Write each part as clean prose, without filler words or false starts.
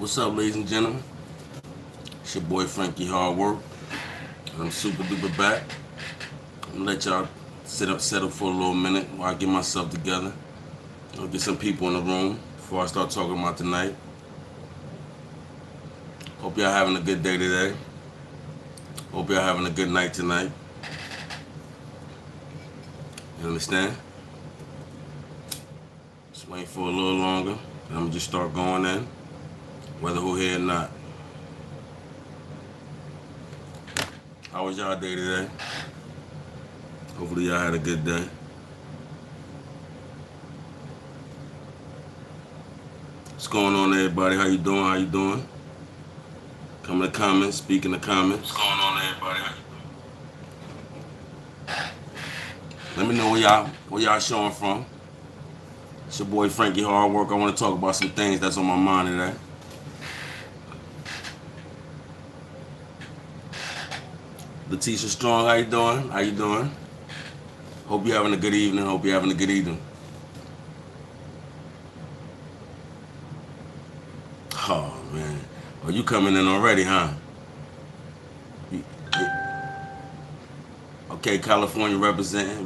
What's up, ladies and gentlemen? It's your boy Frankie Hard Work, and I'm super duper back. I'm gonna let y'all settle for a little minute while I get myself together. I'll get some people in the room before I start talking about tonight. Hope y'all having a good day today. Hope y'all having a good night tonight. You understand? Just waiting for a little longer, and I'm gonna just start going in, whether who here or not. How was y'all day today? Hopefully y'all had a good day. What's going on, everybody? How you doing? How you doing? Come in the comments, speak in the comments. What's going on, everybody? Let me know where y'all showing from. It's your boy Frankie Hard Work. I want to talk about some things that's on my mind today. Letitia Strong, how you doing? How you doing? Hope you're having a good evening. Hope you're having a good evening. Oh man, are you coming in already, huh? You- you- Okay, California representing.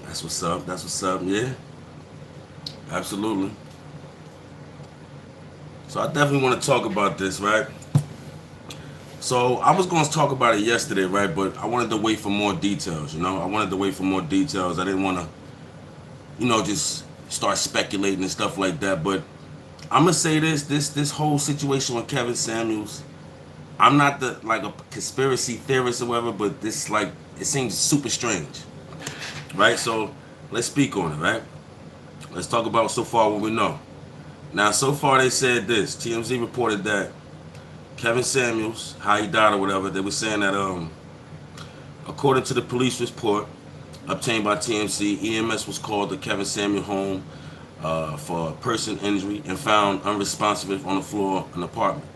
That's what's up. That's what's up. Yeah, absolutely. So I definitely want to talk about this, right? So I was going to talk about it yesterday, right? But I wanted to wait for more details. I wanted to wait for more details. I didn't want to, just start speculating and stuff like that. But I'm gonna say this whole situation with Kevin Samuels. I'm not the like a conspiracy theorist or whatever, but this like it seems super strange, right? So let's speak on it, right? Let's talk about so far what we know. Now, so far they said this. TMZ reported that Kevin Samuels, how he died or whatever, they were saying that according to the police report obtained by TMZ, EMS was called to Kevin Samuel home for person injury and found unresponsive on the floor of an apartment.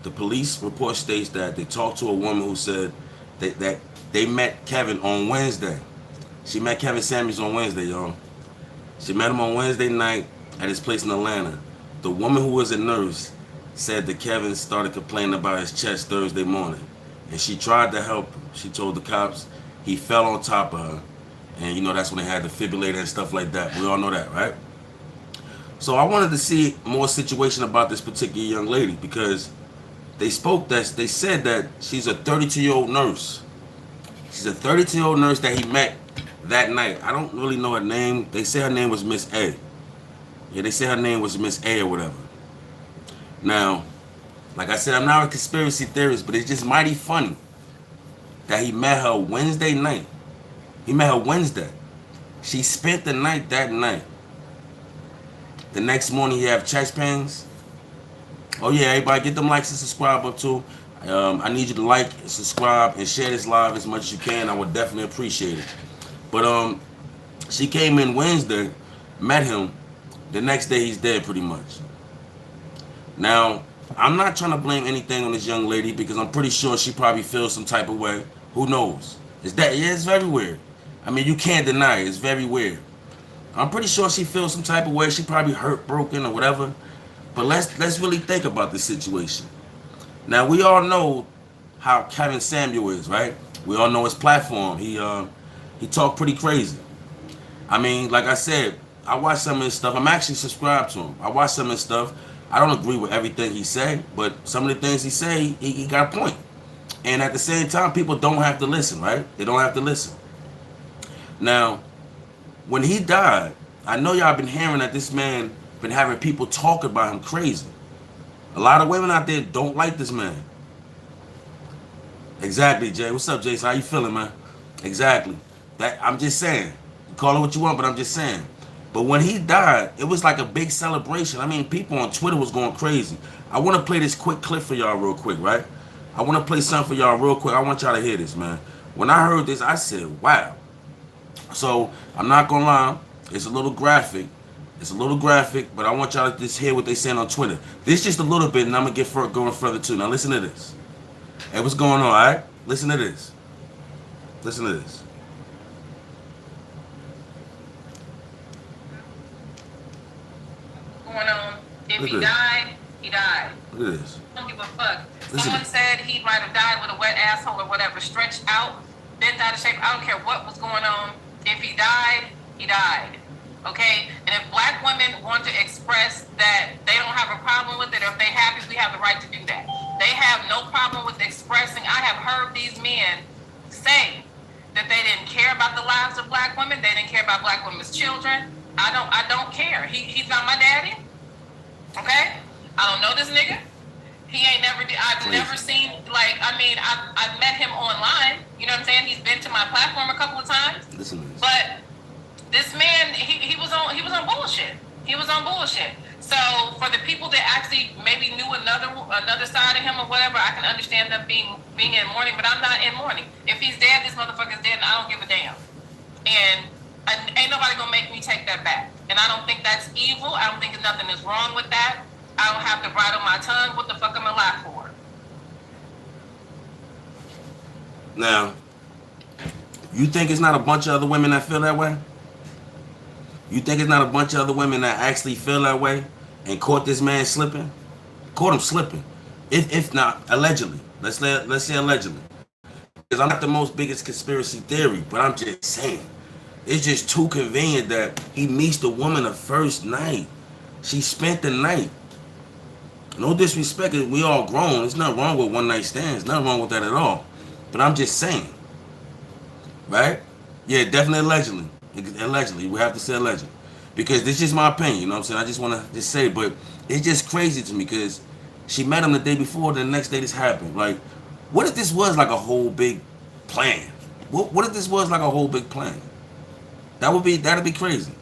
The police report states that they talked to a woman who said that they met Kevin on Wednesday. She met Kevin Samuels on Wednesday, y'all. She met him on Wednesday night at his place in Atlanta. The woman who was a nurse said that Kevin started complaining about his chest Thursday morning, and she tried to help him. She told the cops he fell on top of her, and that's when they had the defibrillator and stuff like that. We all know that, right? So I wanted to see more situation about this particular young lady because they said that she's a 32-year-old nurse. She's a 32-year-old nurse that he met that night. I don't really know her name. They say her name was Miss A. Yeah, they say her name was Miss A or whatever. Now, like I said, I'm not a conspiracy theorist, but it's just mighty funny that he met her Wednesday night. He met her Wednesday. She spent the night that night. The next morning he have chest pains. Oh yeah, everybody get them likes and subscribe up too. I need you to like, subscribe, and share this live as much as you can. I would definitely appreciate it. But she came in Wednesday, met him. The next day he's dead pretty much. Now, I'm not trying to blame anything on this young lady because I'm pretty sure she probably feels some type of way. Who knows? Yeah, it's very weird. I mean, you can't deny it. It's very weird. I'm pretty sure she feels some type of way. She probably hurt, broken, or whatever. But let's really think about this situation. Now we all know how Kevin Samuel is, right? We all know his platform. He talked pretty crazy. I mean, like I said, I watch some of his stuff. I'm actually subscribed to him. I watch some of his stuff. I don't agree with everything he say, but some of the things he say, he got a point. And at the same time, people don't have to listen, right? They don't have to listen. Now, when he died, I know y'all been hearing that this man been having people talk about him crazy. A lot of women out there don't like this man. Exactly, Jay. What's up, Jason? How you feeling, man? Exactly. That I'm just saying. You call it what you want, but I'm just saying. But when he died, it was like a big celebration. I mean, people on Twitter was going crazy. I want to play this quick clip for y'all real quick, right? I want to play something for y'all real quick. I want y'all to hear this, man. When I heard this, I said, wow. So, I'm not going to lie. It's a little graphic. But I want y'all to just hear what they saying on Twitter. This just a little bit, and I'm going to get going further, too. Now, listen to this. Hey, what's going on, all right? Listen to this. Listen to this. If Look he at this. died, he died. Look at this. I don't give a fuck. Listen. Someone said he might have died with a wet asshole or whatever, stretched out, bent out of shape. I don't care what was going on. If he died, he died. Okay? And if black women want to express that they don't have a problem with it, or if they're happy, we have the right to do that. They have no problem with expressing. I have heard these men say that they didn't care about the lives of black women. They didn't care about black women's children. I don't care. He's not my daddy. Okay? I don't know this nigga. He ain't never. I've never seen, like, I mean, I've met him online. You know what I'm saying? He's been to my platform a couple of times. Listen to this. But this man, he was on bullshit. He was on bullshit. So for the people that actually maybe knew another side of him or whatever, I can understand them being in mourning. But I'm not in mourning. If he's dead, this motherfucker's dead, and I don't give a damn. And ain't nobody gonna make me take that back. And I don't think that's evil. I don't think nothing is wrong with that. I don't have to bridle my tongue. What the fuck am I alive for? Now, you think it's not a bunch of other women that feel that way? You think it's not a bunch of other women that actually feel that way and caught this man slipping? Caught him slipping. If not, allegedly. Let's say allegedly. Because I'm not the most biggest conspiracy theory, but I'm just saying. It's just too convenient that he meets the woman the first night. She spent the night. No disrespect, we all grown. There's nothing wrong with one night stands. Nothing wrong with that at all. But I'm just saying. Right? Yeah, definitely allegedly. Allegedly. We have to say allegedly. Because this is my opinion, you know what I'm saying? I just want to just say it. But it's just crazy to me because she met him the day before, the next day this happened. Like, what if this was like a whole big plan? What if this was like a whole big plan? That'd be crazy.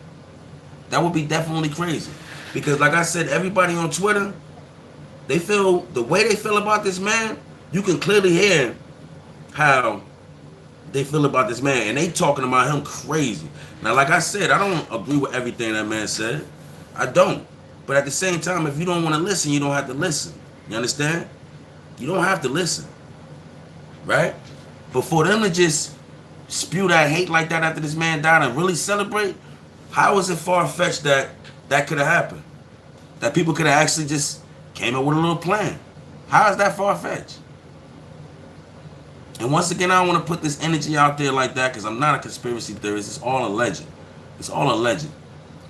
That would be definitely crazy. Because like I said, everybody on Twitter, they feel the way they feel about this man. You can clearly hear how they feel about this man, and they talking about him crazy. Now, like I said, I don't agree with everything that man said. I don't. But at the same time, if you don't want to listen, you don't have to listen. You understand? You don't have to listen. Right? But for them to just spew that hate like that after this man died and really celebrate, how is it far-fetched that that could have happened? That people could have actually just came up with a little plan. How is that far-fetched? And once again, I don't want to put this energy out there like that because I'm not a conspiracy theorist. It's all alleged. It's all alleged.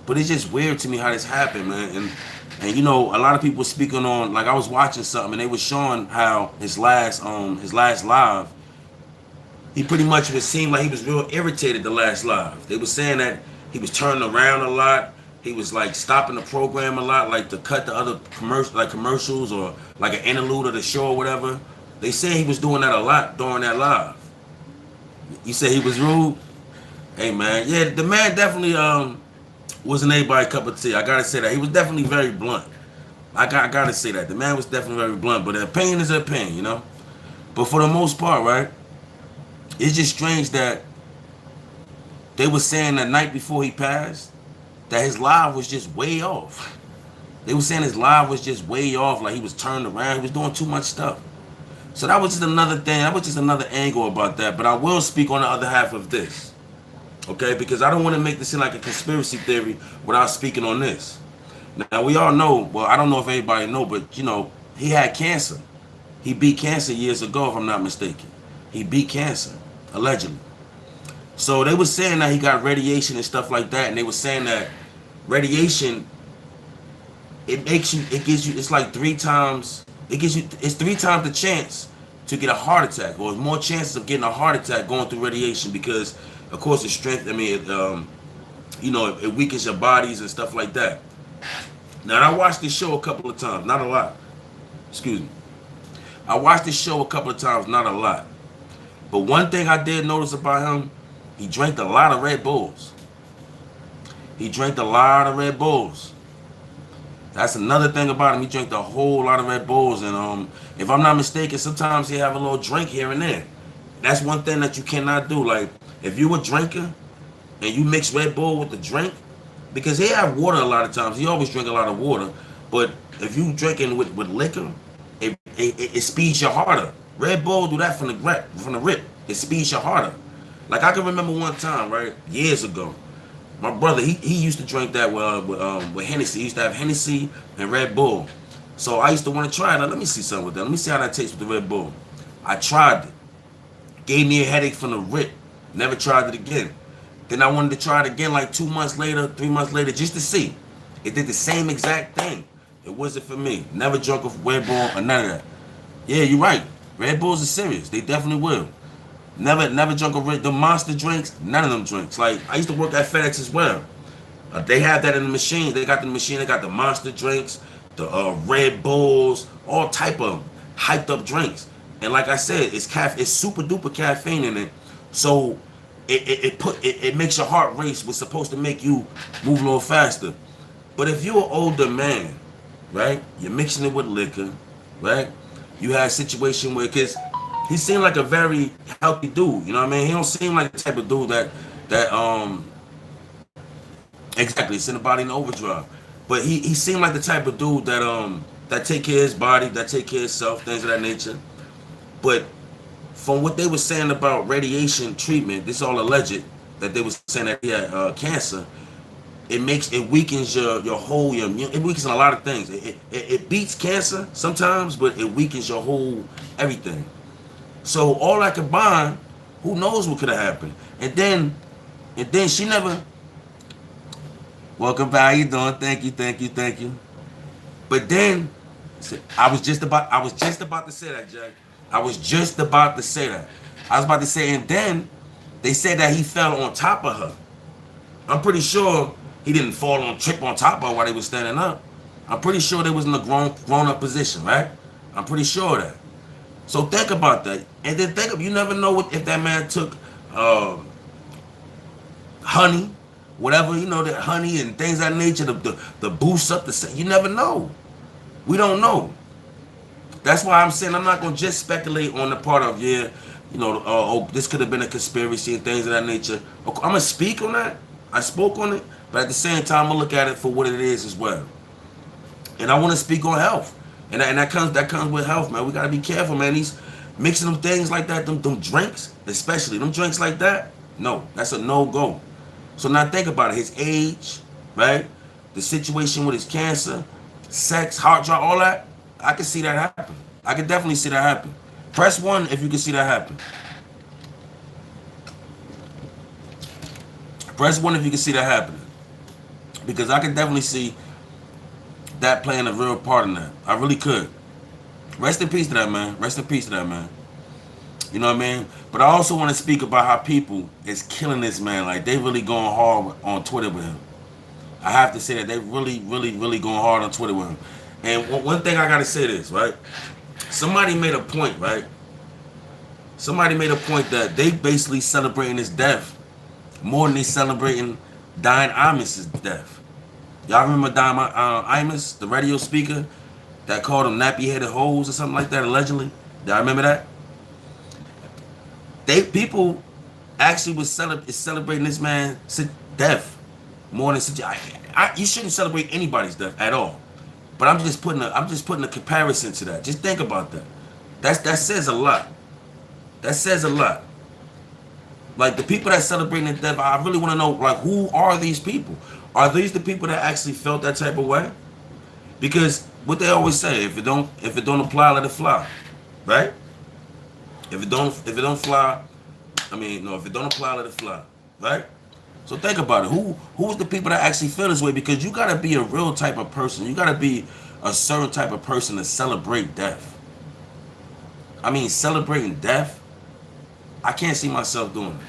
But it's just weird to me how this happened, man. And you know, a lot of people speaking on, like I was watching something and they was showing how his last live, he pretty much would seem like he was real irritated the last live. They were saying that he was turning around a lot. He was like stopping the program a lot, like to cut the other commercials or like an interlude of the show or whatever. They say he was doing that a lot during that live. You say he was rude? Hey man, yeah, the man definitely wasn't anybody's cup of tea. I gotta say that. He was definitely very blunt. I gotta say that. The man was definitely very blunt, but an opinion is an opinion, you know? But for the most part, right? It's just strange that they were saying the night before he passed that his live was just way off. They were saying his live was just way off, like he was turned around, he was doing too much stuff. So that was just another thing, that was just another angle about that. But I will speak on the other half of this. Okay, because I don't want to make this seem like a conspiracy theory without speaking on this. Now we all know, well, I don't know if everybody know, but you know, he had cancer. He beat cancer years ago, if I'm not mistaken. He beat cancer, allegedly. So they were saying that he got radiation and stuff like that, and they were saying that radiation, it's like 3 times, it's 3 times the chance to get a heart attack, or more chances of getting a heart attack going through radiation because, of course, it's strength. I mean, it weakens your bodies and stuff like that. Now, I watched this show a couple of times, not a lot. Excuse me. I watched this show a couple of times, not a lot. But one thing I did notice about him, he drank a lot of Red Bulls. He drank a lot of Red Bulls. That's another thing about him. He drank a whole lot of Red Bulls. And if I'm not mistaken, sometimes he have a little drink here and there. That's one thing that you cannot do. Like, if you a drinker and you mix Red Bull with the drink, because he have water a lot of times. He always drink a lot of water. But if you drinking with liquor, it speeds your heart up. Red Bull do that from the rip. It speeds your heart up. Like I can remember one time, right, years ago, My brother, he used to drink that with Hennessy. He used to have Hennessy and Red Bull. So I used to want to try it. Like, let me see something with that. Let me see how that tastes with the Red Bull. I tried it. Gave me a headache from the rip. Never tried it again. Then I wanted to try it again like 2 months later, 3 months later, just to see. It did the same exact thing. It wasn't for me. Never drunk a Red Bull or none of that. Yeah, you're right. Red Bulls are serious. They definitely will. Never drunk the monster drinks. None of them drinks. Like I used to work at FedEx as well. They have that in the machine. They got the machine. They got the monster drinks, the Red Bulls, all type of hyped up drinks. And like I said, it's super duper caffeine in it. So it makes your heart race. Was supposed to make you move a little faster. But if you're an older man, right, you're mixing it with liquor, right? You had a situation where, because he seemed like a very healthy dude, you know what I mean? He don't seem like the type of dude that exactly send the body in overdrive. But he seemed like the type of dude that take care of his body, that take care of himself, things of that nature. But from what they were saying about radiation treatment, this is all alleged, that they were saying that he had cancer. It weakens your immune. It weakens a lot of things. It beats cancer sometimes, but it weakens your whole everything. So all that combined, who knows what could have happened? And then she never. Welcome back. How you doing? Thank you. But then I was just about to say that, Jack. I was just about to say that. I was about to say, and then they said that he fell on top of her. I'm pretty sure he didn't trip on top of her while they was standing up. I'm pretty sure they was in a grown up position, right? I'm pretty sure of that. So think about that, and then you never know if that man took honey, whatever, that honey and things of that nature, the boost up you never know. We don't know. That's why I'm saying I'm not gonna just speculate on the part of this could have been a conspiracy and things of that nature. I'm gonna speak on that. I spoke on it, but at the same time, I'm gonna look at it for what it is as well. And I want to speak on health, and that comes with health, man. We gotta be careful, man. These mixing them things like that, them drinks, especially them drinks like that. No, that's a no go. So now think about it. His age, right? The situation with his cancer, sex, heart drop, all that. I can see that happen. I can definitely see that happen. Press 1 if you can see that happen. Press 1 if you can see that happening. Because I can definitely see that playing a real part in that. I really could. Rest in peace to that, man. Rest in peace to that, man. You know what I mean? But I also want to speak about how people is killing this man. Like, they really going hard on Twitter with him. I have to say that they really going hard on Twitter with him. And one thing I got to say this, right? Somebody made a point, right? Somebody made a point that they basically celebrating his death more than they celebrating Don Imus's death. Y'all remember Don Imus, the radio speaker that called him nappy-headed hoes or something like that, allegedly? Y'all remember that? People actually was celebrating this man's death more than you shouldn't celebrate anybody's death at all. But I'm just putting a comparison to that. Just think about that. That says a lot. That says a lot. Like, the people that celebrating the death, I really want to know, like, who are these people? Are these the people that actually felt that type of way? Because what they always say, if it don't apply, let it fly, right? If it don't fly, if it don't apply, let it fly, right? So think about it. Who's the people that actually feel this way? Because you gotta be a real type of person. You gotta be a certain type of person to celebrate death. Celebrating death, I can't see myself doing it.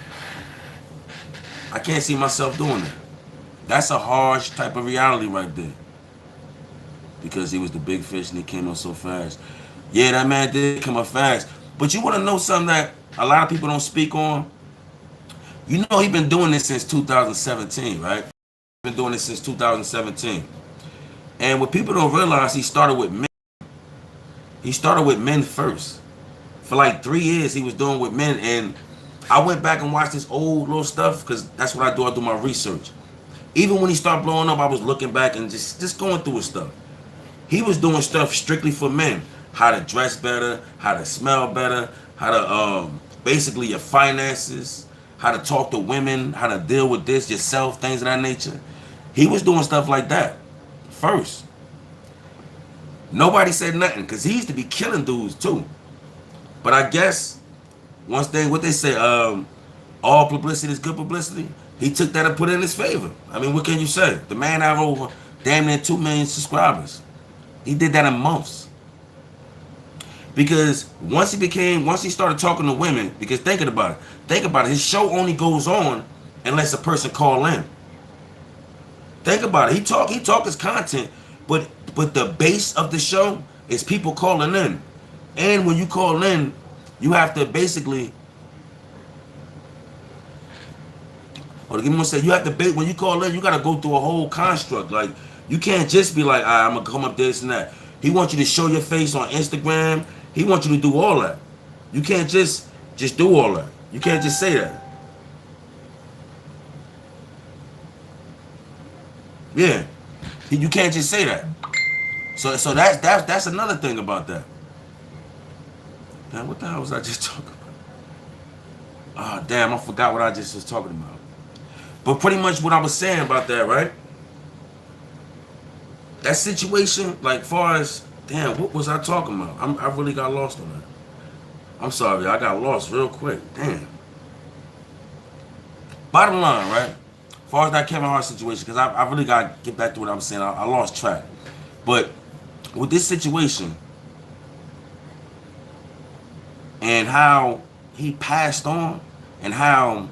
I can't see myself doing it. That's a harsh type of reality right there. Because he was the big fish and he came up so fast. Yeah, that man did come up fast. But you want to know something that a lot of people don't speak on? You know, he's been doing this since 2017, right? He's been doing this since 2017. And what people don't realize, he started with men. He started with men first. For like 3 years, he was doing with men. And I went back and watched his old little stuff because that's what I do. I do my research. Even when he started blowing up, I was looking back and just going through his stuff. He was doing stuff strictly for men. How to dress better, how to smell better, how to basically your finances, how to talk to women, how to deal with this yourself, things of that nature. He was doing stuff like that first. Nobody said nothing because he used to be killing dudes too. But I guess once they what they say, all publicity is good publicity. He took that and put it in his favor. I mean, what can you say? The man have over damn near 2 million subscribers. He did that in months. Because once he started talking to women, because think about it, his show only goes on unless a person call in. Think about it, he talk his content, but the base of the show is people calling in. And when you call in, you have to basically, or give me one second, you have to, when you call in, you got to go through a whole construct. Like, you can't just be like, I'm going to come up this and that. He wants you to show your face on Instagram. He wants you to do all that. You can't just do all that. You can't just say that. Yeah. You can't just say that. So that's another thing about that. Damn, what the hell was I just talking about? Oh, damn, I forgot what I just was talking about. But pretty much what I was saying about that, right? That situation, like far as, damn, what was I talking about? I really got lost on that. I'm sorry, I got lost real quick. Damn. Bottom line, right? As far as that Kevin Hart situation, because I really got to get back to what I was saying. I lost track. But with this situation and how he passed on and how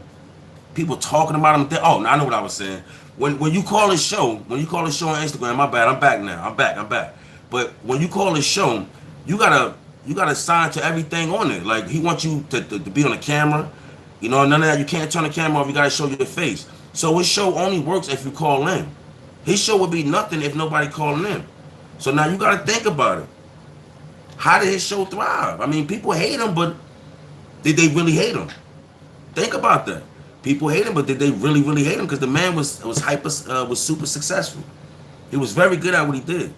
people talking about him. Oh, I know what I was saying. When you call his show, on Instagram, my bad, I'm back now. I'm back. But when you call his show, you gotta sign to everything on it. Like, he wants you to be on the camera. You know, none of that. You can't turn the camera off. You gotta show your face. So his show only works if you call in. His show would be nothing if nobody calling in. So now you gotta think about it. How did his show thrive? I mean, people hate him, but did they really hate him? Think about that. People hate him, but did they really, really hate him? Because the man was super successful. He was very good at what he did.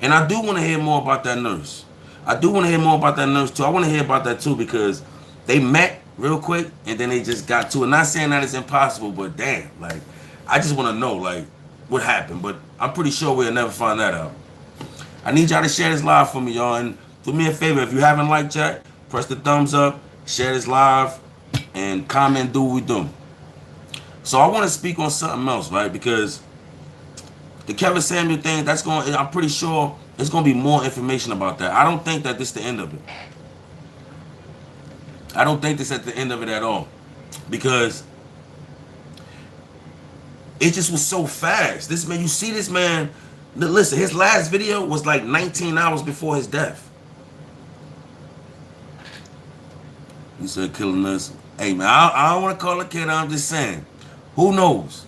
And I do want to hear more about that nurse. I do want to hear more about that nurse too. I want to hear about that too, because they met real quick and then they just got to it. Not saying that it's impossible, but damn, like, I just want to know, like, what happened. But I'm pretty sure we'll never find that out. I need y'all to share this live for me, y'all. And do me a favor, if you haven't liked yet, press the thumbs up, share this live, and comment, do what we do. So I want to speak on something else, right? Because the Kevin Samuel thing, I'm pretty sure there's going to be more information about that. I don't think that this is the end of it. I don't think this is at the end of it at all. Because it just was so fast. This man, you see this man, listen, his last video was like 19 hours before his death. He said killing us. Hey, man, I don't want to call a kid. I'm just saying. Who knows?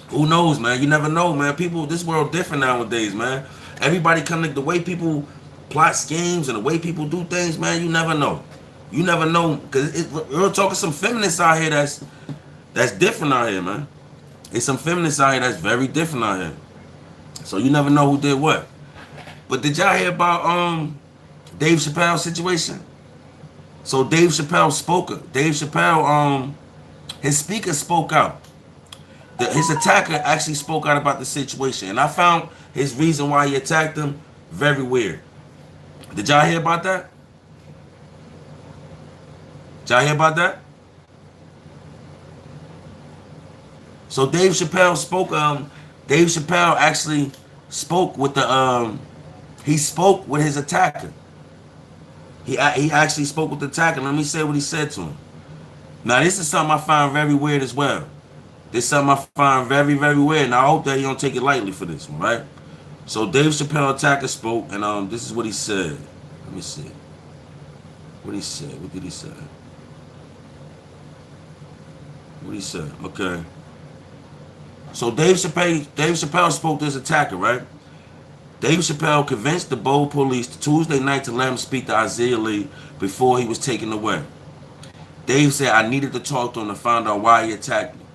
Who knows, man? You never know, man. People, this world different nowadays, man. Everybody the way people plot schemes and the way people do things, man, you never know. You never know. Because we're talking some feminists out here that's different out here, man. There's some feminists out here that's very different out here. So you never know who did what. But did y'all hear about Dave Chappelle's situation? So Dave Chappelle his speaker spoke out. His attacker actually spoke out about the situation. And I found his reason why he attacked him very weird. Did y'all hear about that? Did y'all hear about that? So Dave Chappelle actually spoke with he spoke with his attacker. He actually spoke with the attacker. Let me say what he said to him. Now, this is something I find very weird as well. This is something I find very, very weird, and I hope that he don't take it lightly for this one, right? So Dave Chappelle attacker spoke, and this is what he said. Let me see. What he said? What did he say? What he said? Okay. So Dave Chappelle spoke to his attacker, right? Dave Chappelle convinced the Bold police Tuesday night to let him speak to Isaiah Lee before he was taken away. Dave said, I needed to talk to him to find out why he attacked me.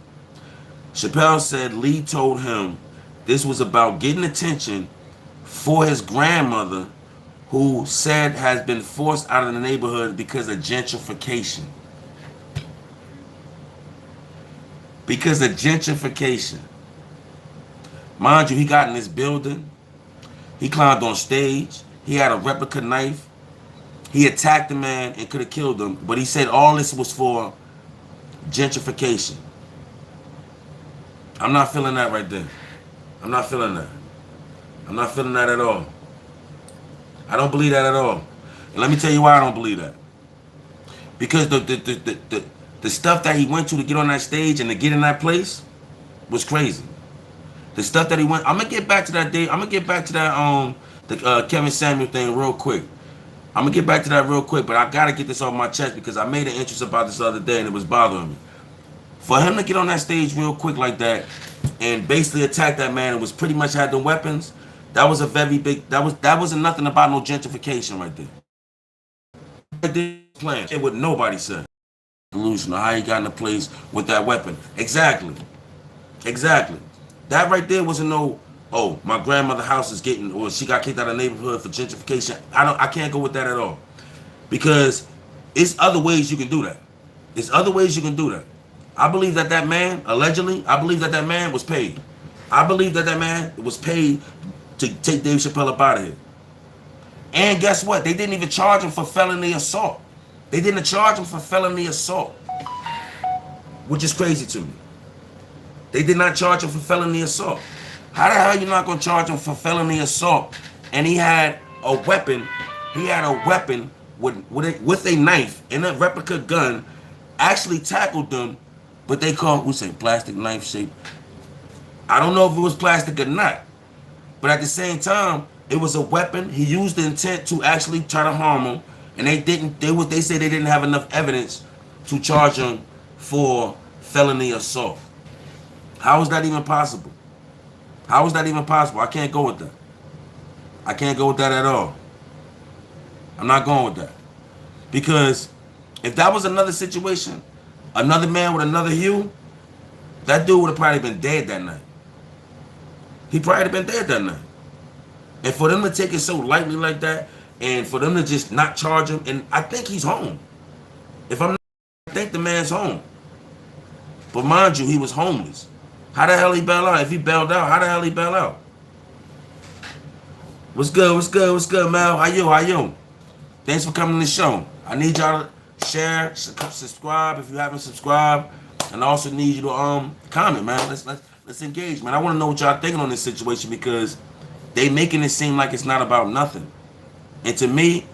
Chappelle said Lee told him this was about getting attention for his grandmother, who said has been forced out of the neighborhood because of gentrification. Because of gentrification. Mind you, he got in this building. He climbed on stage. He had a replica knife. He attacked the man and could have killed him. But he said all this was for gentrification. I'm not feeling that right there. I'm not feeling that. I'm not feeling that at all. I don't believe that at all. And let me tell you why I don't believe that. Because the stuff that he went to get on that stage and to get in that place was crazy. The stuff that he went, I'm gonna get back to that day. I'm gonna get back to that the Kevin Samuel thing real quick. I'm gonna get back to that real quick, but I gotta get this off my chest because I made an interest about this the other day and it was bothering me. For him to get on that stage real quick like that and basically attack that man and was pretty much had the weapons, that was a very big. That wasn't nothing about no gentrification right there. Right there, plan it what nobody said. Delusional. How he got in the place with that weapon? Exactly. Exactly. That right there wasn't no. Oh, my grandmother's house is getting, or she got kicked out of the neighborhood for gentrification. I can't go with that at all, because it's other ways you can do that. There's other ways you can do that. I believe that that man, allegedly, I believe that that man was paid. I believe that that man was paid to take Dave Chappelle up out of here. And guess what? They didn't even charge him for felony assault. They didn't charge him for felony assault, which is crazy to me. They did not charge him for felony assault. How the hell are you not going to charge him for felony assault? And he had a weapon. He had a weapon with a knife and a replica gun. Actually tackled them, but they called, we say, plastic knife shape. I don't know if it was plastic or not, but at the same time, it was a weapon. He used the intent to actually try to harm him, and they didn't. They say they didn't have enough evidence to charge him for felony assault. How is that even possible? How is that even possible? I can't go with that. I can't go with that at all. I'm not going with that. Because if that was another situation, another man with another hue, that dude would have probably been dead that night. He probably would have been dead that night. And for them to take it so lightly like that, and for them to just not charge him, and I think he's home. If I'm not, I think the man's home. But mind you, he was homeless. How the hell he bail out? If he bailed out, how the hell he bail out? What's good? What's good? What's good, Mel? How you? How you? Thanks for coming to the show. I need y'all to share, subscribe if you haven't subscribed, and I also need you to comment, man. Let's engage, man. I want to know what y'all thinking on this situation because they making it seem like it's not about nothing. And to me,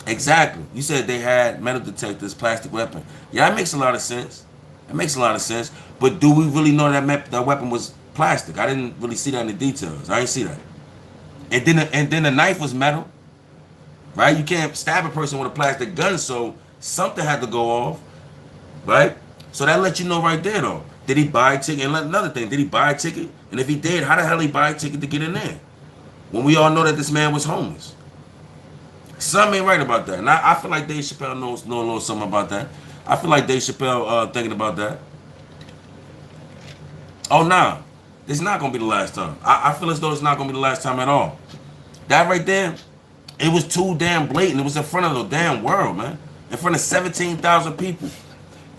exactly. You said they had metal detectors, plastic weapon. Yeah, that makes a lot of sense. It makes a lot of sense. But do we really know that weapon was plastic? I didn't really see that in the details. I didn't see that. And then the knife was metal, right? You can't stab a person with a plastic gun, so something had to go off, right? So that lets you know right there, though. Did he buy a ticket? And another thing, did he buy a ticket? And if he did, how the hell he buy a ticket to get in there? When we all know that this man was homeless. Something ain't right about that. And I feel like Dave Chappelle knows a little something about that. I feel like Dave Chappelle thinking about that. Oh, nah. This is not going to be the last time. I feel as though it's not going to be the last time at all. That right there, it was too damn blatant. It was in front of the damn world, man. In front of 17,000 people.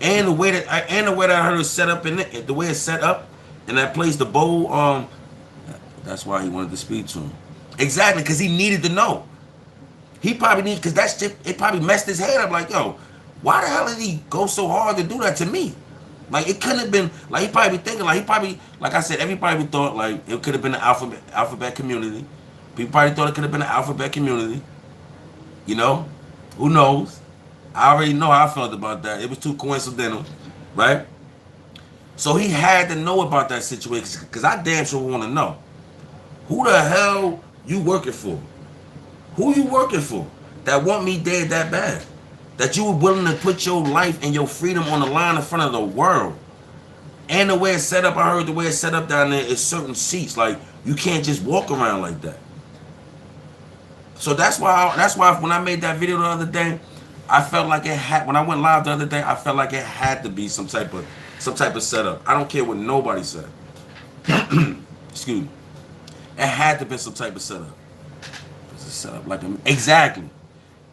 And the way that I heard it set up in it, the way it's set up in that place, the bowl, that's why he wanted to speak to him. Exactly, because he needed to know. He probably needed, because that shit, it probably messed his head up like, yo, why the hell did he go so hard to do that to me? Like, it couldn't have been, like, he probably be thinking, like I said, everybody thought, like, it could have been an alphabet community. People probably thought it could have been an alphabet community. You know? Who knows? I already know how I felt about that. It was too coincidental, right? So he had to know about that situation, because I damn sure want to know. Who the hell you working for? Who you working for that want me dead that bad? That you were willing to put your life and your freedom on the line in front of the world. And the way it's set up, I heard the way it's set up down there is certain seats. Like, you can't just walk around like that. So that's why when I made that video the other day, I felt like it had, when I went live the other day, I felt like it had to be some type of setup. I don't care what nobody said. Excuse me. It had to be some type of setup. It's a setup like a, exactly.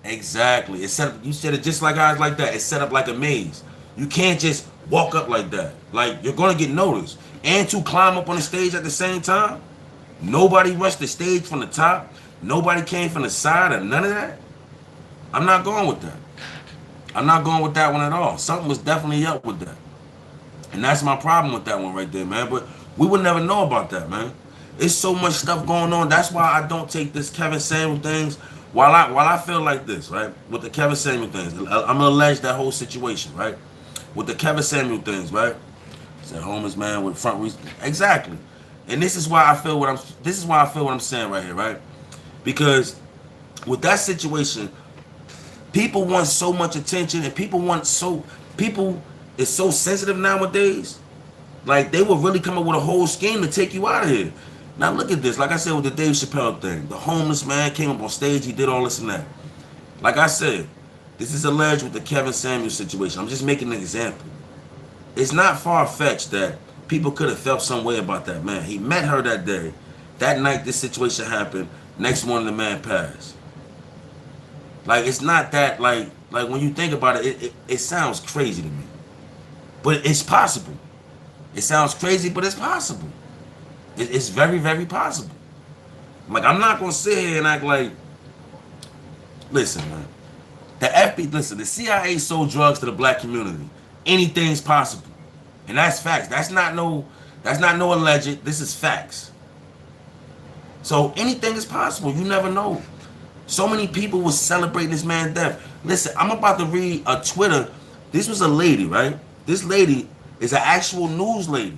It's set up, you said it just like eyes like that. It's set up like a maze. You can't just walk up like that. Like, you're gonna get noticed. And to climb up on the stage at the same time, nobody rushed the stage from the top. Nobody came from the side or none of that. I'm not going with that. I'm not going with that one at all. Something was definitely up with that. And that's my problem with that one right there, man. But we would never know about that, man. It's so much stuff going on. That's why I don't take this Kevin Samuel things. While I feel like this, right? With the Kevin Samuel things, I'm gonna allege that whole situation, right? With the Kevin Samuel things, right? It's a homeless man with front reason. Exactly. And this is why I feel what I'm. This is why I feel what I'm saying right here, right? Because with that situation, people want so much attention, and people is so sensitive nowadays. Like, they will really come up with a whole scheme to take you out of here. Now look at this. Like I said with the Dave Chappelle thing, the homeless man came up on stage. He did all this and that. Like I said, this is alleged with the Kevin Samuel situation. I'm just making an example. It's not far-fetched that people could have felt some way about that man. He met her that day. That night this situation happened. Next morning the man passed. Like, it's not that, like when you think about it, it sounds crazy to me. But it's possible. It sounds crazy, but it's possible. It's very, very possible. Like, I'm not gonna sit here and act like, listen, man. Listen, the CIA sold drugs to the black community. Anything's possible. And that's facts. That's not no alleged. This is facts. So anything is possible. You never know. So many people were celebrating this man's death. Listen, I'm about to read a Twitter. This was a lady, right? This lady is an actual news lady.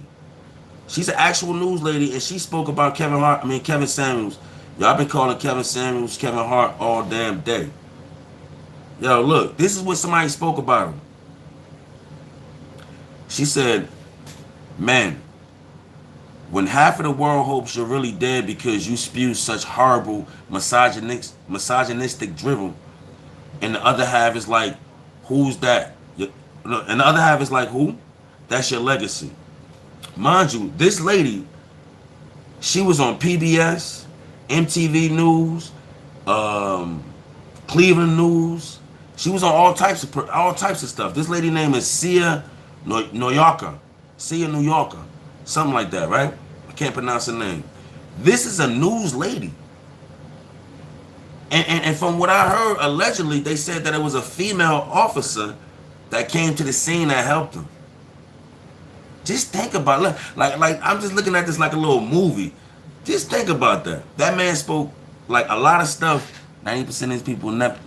She's an actual news lady, and she spoke about Kevin Samuels. Y'all been calling Kevin Samuels Kevin Hart all damn day. Yo, look, this is what somebody spoke about him. She said, man, when half of the world hopes you're really dead because you spew such horrible misogynistic drivel, and the other half is like, who's that? And the other half is like, who? That's your legacy. Mind you, this lady, she was on PBS, MTV News, Cleveland News. She was on all types of stuff. This lady name is Sia New Yorker, something like that, right? I can't pronounce her name. This is a news lady. And from what I heard, allegedly, they said that it was a female officer that came to the scene that helped them. Just think about it. Like I'm just looking at this like a little movie. Just think about that. That man spoke like a lot of stuff. 90% of these people never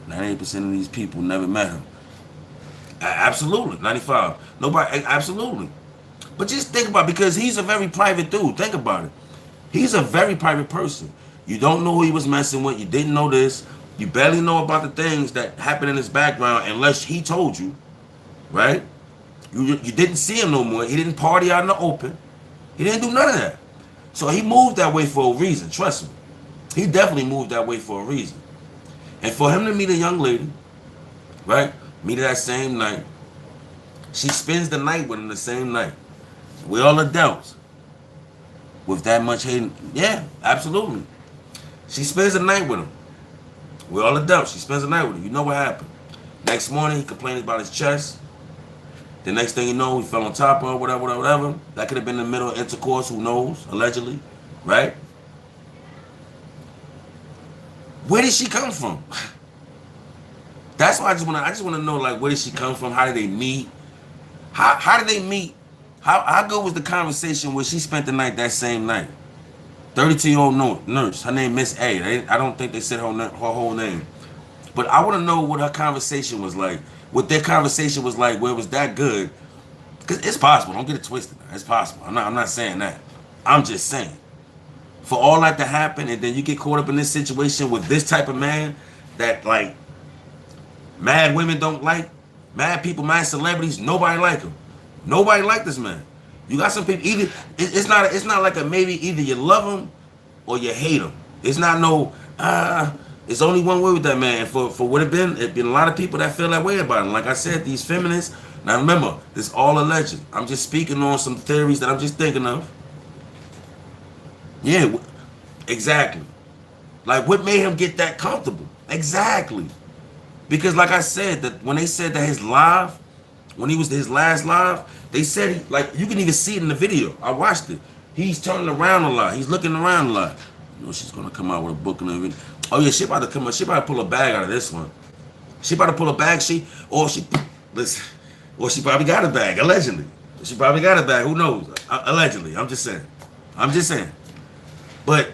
98% of these people never met him. Absolutely. 95. Nobody, absolutely. But just think about it, because he's a very private dude. Think about it. He's a very private person. You don't know who he was messing with. You didn't know this. You barely know about the things that happened in his background unless he told you, right? You didn't see him no more. He didn't party out in the open. He didn't do none of that. So he moved that way for a reason. Trust me. He definitely moved that way for a reason. And for him to meet a young lady, right? Meet her that same night. She spends the night with him the same night. We all adults. With that much hate. Yeah, absolutely. She spends the night with him. We all adults. She spends the night with him. You know what happened. Next morning, he complained about his chest. The next thing you know, he fell on top of her, whatever. That could have been the middle of intercourse, who knows, allegedly, right? Where did she come from? That's why I just want to know, like, where did she come from? How did they meet? How did they meet? How good was the conversation where she spent the night that same night? 32-year-old nurse. Her name Miss A. I don't think they said her whole name. But I want to know what her conversation was like. What their conversation was like, where it was that good. Because it's possible. Don't get it twisted. It's possible. I'm not saying that. I'm just saying. For all that to happen, and then you get caught up in this situation with this type of man that, like, mad women don't like, mad people, mad celebrities, nobody like him. Nobody like this man. You got some people, either it's not like a maybe, either you love him or you hate him. It's not no it's only one way with that man. For what it been a lot of people that feel that way about him. Like I said, these feminists. Now remember, this all alleged. I'm just speaking on some theories that I'm just thinking of. Yeah, exactly. Like, what made him get that comfortable? Exactly. Because like I said, that when they said that his live when he was his last live, they said like you can even see it in the video. I watched it. He's turning around a lot. He's looking around a lot. You know, she's gonna come out with a book and everything. Oh yeah, she about to come. She about to pull a bag out of this one. She about to pull a bag. Listen, or she probably got a bag. Allegedly, she probably got a bag. Who knows? Allegedly, I'm just saying. I'm just saying. But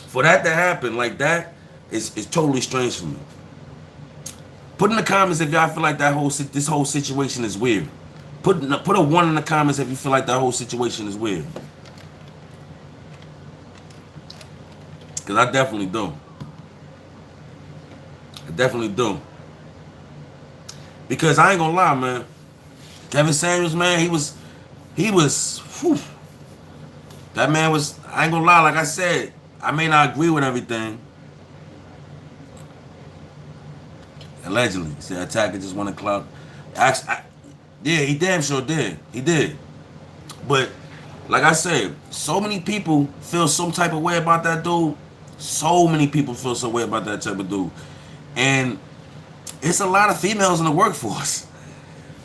for that to happen like that is totally strange for me. Put in the comments if y'all feel like this whole situation is weird. Put a 1 in the comments if you feel like that whole situation is weird. Cause I definitely do. I definitely do. Because I ain't gonna lie, man. Kevin Samuels, man, he was, whew, that man was, I ain't gonna lie, like I said, I may not agree with everything. Allegedly. He said attacker just won a clout. Yeah, he damn sure did. He did. But, like I said, so many people feel some type of way about that dude. So many people feel some way about that type of dude. And it's a lot of females in the workforce.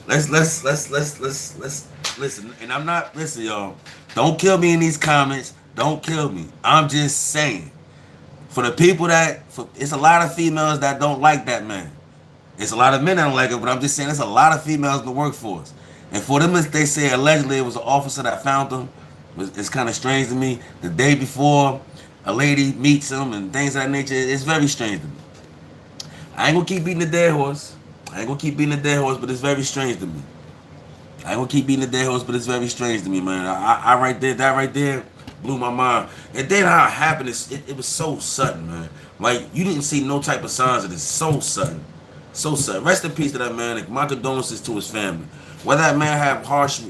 Let's listen. And I'm not, listen, y'all. Don't kill me in these comments. Don't kill me. I'm just saying. For the people it's a lot of females that don't like that man. It's a lot of men that don't like it, but I'm just saying there's a lot of females in the workforce. And for them, they say allegedly it was an officer that found them. It's kind of strange to me. The day before, a lady meets him and things of that nature. It's very strange to me. I ain't gonna keep beating the dead horse. But it's very strange to me. I ain't gonna keep beating the dead horse, but it's very strange to me, man. I that right there blew my mind. And then how it happened, it was so sudden, man. Like, you didn't see no type of signs of this. So sudden. So sudden. Rest in peace to that man. My condolences to his family. Whether that man have harsh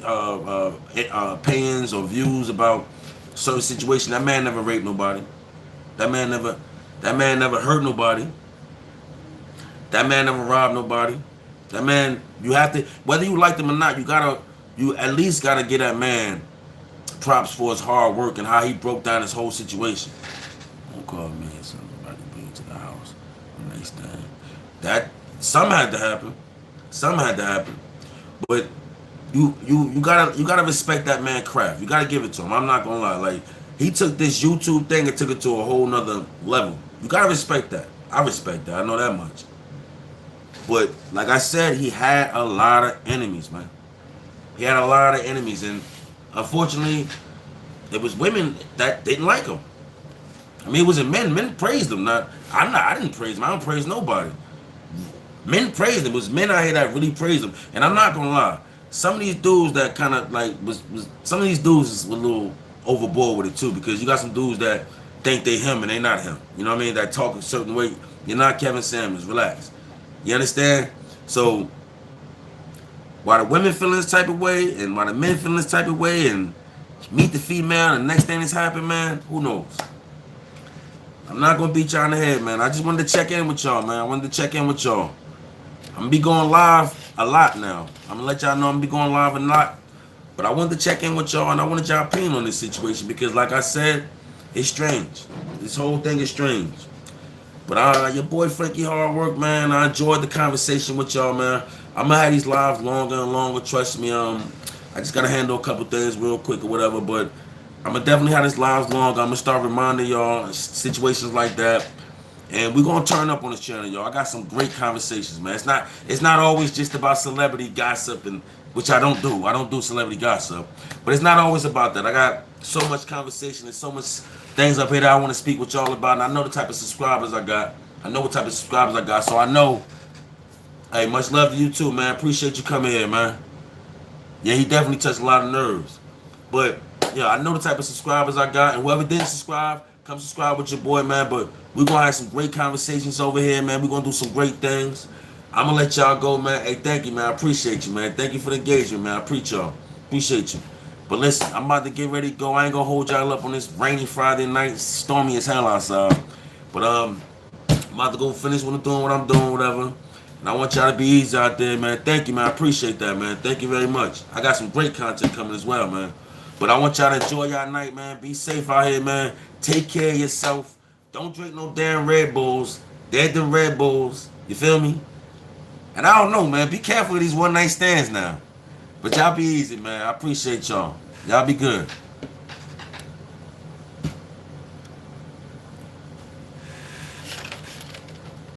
opinions or views about certain situations, that man never raped nobody. That man never hurt nobody. That man never robbed nobody. That man, you have to, whether you like them or not, you at least gotta give that man props for his hard work and how he broke down his whole situation. Don't call me and somebody bring to the house the next time. That something had to happen. Something had to happen. But you gotta respect that man craft. You gotta give it to him. I'm not gonna lie. Like, he took this YouTube thing and took it to a whole nother level. You gotta respect that. I respect that. I know that much. But like I said, he had a lot of enemies, man. He had a lot of enemies, and unfortunately, there was women that didn't like him. I mean, it wasn't men. Men praised him. I didn't praise him. I don't praise nobody. Men praised him. It was men out here that really praised him. And I'm not gonna lie. Some of these dudes that kind of like some of these dudes were a little overboard with it too, because you got some dudes that think they him and they not him. You know what I mean? That talk a certain way. You're not Kevin Samuels. Relax. You understand? So while the women feeling this type of way and while the men feeling this type of way and meet the female and the next thing that's happened, man, who knows? I'm not gonna beat y'all in the head, man. I just wanted to check in with y'all, man. I wanted to check in with y'all. I'm gonna be going live a lot now. I'm gonna let y'all know I'm gonna be going live a lot. But I wanted to check in with y'all and I wanted y'all opinion on this situation because, like I said, it's strange. This whole thing is strange. But your boy Frankie Hard Work, man. I enjoyed the conversation with y'all, man. I'm gonna have these lives longer and longer. Trust me. I just gotta handle a couple things real quick or whatever. But I'm gonna definitely have these lives longer. I'm gonna start reminding y'all situations like that. And we're gonna turn up on this channel, y'all. I got some great conversations, man. It's not always just about celebrity gossip, and which I don't do. I don't do celebrity gossip. But it's not always about that. I got so much conversation and so much things up here that I want to speak with y'all about. And I know the type of subscribers I got. I know what type of subscribers I got. So I know, hey, much love to you too, man. Appreciate you coming here, man. Yeah, he definitely touched a lot of nerves. But yeah, I know the type of subscribers I got. And whoever didn't subscribe, come subscribe with your boy, man. But we're going to have some great conversations over here, man. We're going to do some great things. I'm going to let y'all go, man. Hey, thank you, man. I appreciate you, man. Thank you for the engagement, man. I appreciate y'all. Appreciate you. But listen, I'm about to get ready to go. I ain't going to hold y'all up on this rainy Friday night. Stormy as hell outside. But I'm about to go finish what I'm doing, whatever. And I want y'all to be easy out there, man. Thank you, man. I appreciate that, man. Thank you very much. I got some great content coming as well, man. But I want y'all to enjoy y'all night, man. Be safe out here, man. Take care of yourself. Don't drink no damn Red Bulls. Dead them Red Bulls. You feel me? And I don't know, man. Be careful with these one night stands now. But y'all be easy, man. I appreciate y'all. Y'all be good.